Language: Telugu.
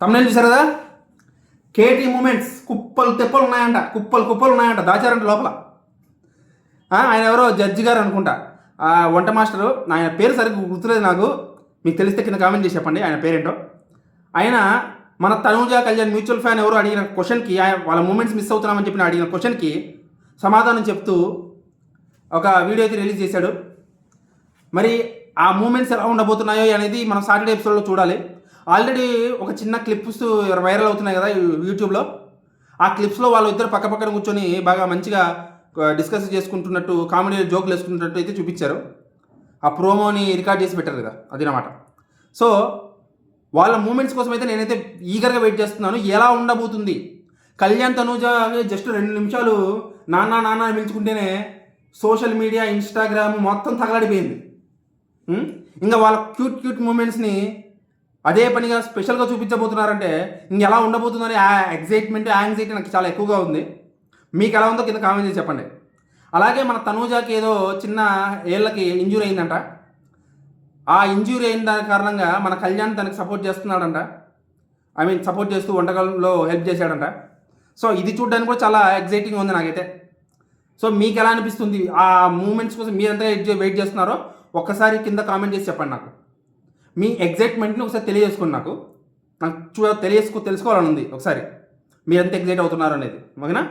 తమ్ముళ్ళు చూసారు కదా, కేటీ మూమెంట్స్ కుప్పలు తెప్పలు ఉన్నాయంట, కుప్పలు ఉన్నాయంట, దాచారంట లోపల. ఆయన ఎవరో జడ్జి గారు అనుకుంటా, వంట మాస్టరు, ఆయన పేరు సరిగ్గా గుర్తులేదు నాకు, మీకు తెలిస్తే కింద కామెంట్ చేసి చెప్పండి ఆయన పేరేంటో. ఆయన మన తనూజా కళ్యాణ్ మ్యూచువల్ ఫ్యాన్ ఎవరు అడిగిన క్వశ్చన్కి, వాళ్ళ మూమెంట్స్ మిస్ అవుతున్నామని చెప్పిన అడిగిన క్వశ్చన్కి సమాధానం చెప్తూ ఒక వీడియో అయితే రిలీజ్ చేశాడు. మరి ఆ మూమెంట్స్ ఎలా ఉండబోతున్నాయో అనేది మనం సాటర్డే ఎపిసోడ్లో చూడాలి. ఆల్రెడీ ఒక చిన్న క్లిప్స్ వైరల్ అవుతున్నాయి కదా యూట్యూబ్లో. ఆ క్లిప్స్లో వాళ్ళు ఇద్దరు పక్కన కూర్చొని బాగా మంచిగా డిస్కస్ చేసుకుంటున్నట్టు, కామెడీ జోకులు వేసుకుంటున్నట్టు అయితే చూపించారు. ఆ ప్రోమోని రికార్డ్ చేసి పెట్టారు కదా, అదనమాట. సో వాళ్ళ మూమెంట్స్ కోసం అయితే నేనైతే ఈగర్గా వెయిట్ చేస్తున్నాను. ఎలా ఉండబోతుంది కళ్యాణ్ తనూజ జస్ట్ 2 నిమిషాలు నాన్న అని పిలుచుకుంటేనే సోషల్ మీడియా, ఇన్స్టాగ్రామ్ మొత్తం తగలడిపోయింది. ఇంకా వాళ్ళ క్యూట్ మూమెంట్స్ని అదే పనిగా స్పెషల్గా చూపించబోతున్నారంటే ఇంకెలా ఉండబోతుందని ఎగ్జైట్మెంట్, యాంగ్జైటీ నాకు చాలా ఎక్కువగా ఉంది. మీకు ఎలా ఉందో కింద కామెంట్ చేసి చెప్పండి. అలాగే మన తనూజాకి ఏదో చిన్న ఏళ్ళకి ఇంజ్యూరీ అయిందంట. ఆ ఇంజ్యూరీ అయిన దాని కారణంగా మన కళ్యాణ్ తనకి సపోర్ట్ చేస్తున్నాడంట. సపోర్ట్ చేస్తూ వంటకాలలో హెల్ప్ చేశాడంట. సో ఇది చూడడానికి కూడా చాలా ఎగ్జైటింగ్ ఉంది నాకైతే. సో మీకు ఎలా అనిపిస్తుంది? ఆ మూమెంట్స్ కోసం మీరంతా వెయిట్ చేస్తున్నారో ఒక్కసారి కింద కామెంట్ చేసి చెప్పండి. నాకు మీ ఎగ్జైట్మెంట్ని ఒకసారి తెలియజేసుకోండి. నాకు తెలుసుకోవాలని ఉంది ఒకసారి, మీరెంత ఎగ్జైట్ అవుతున్నారు అనేది. ఓకేనా?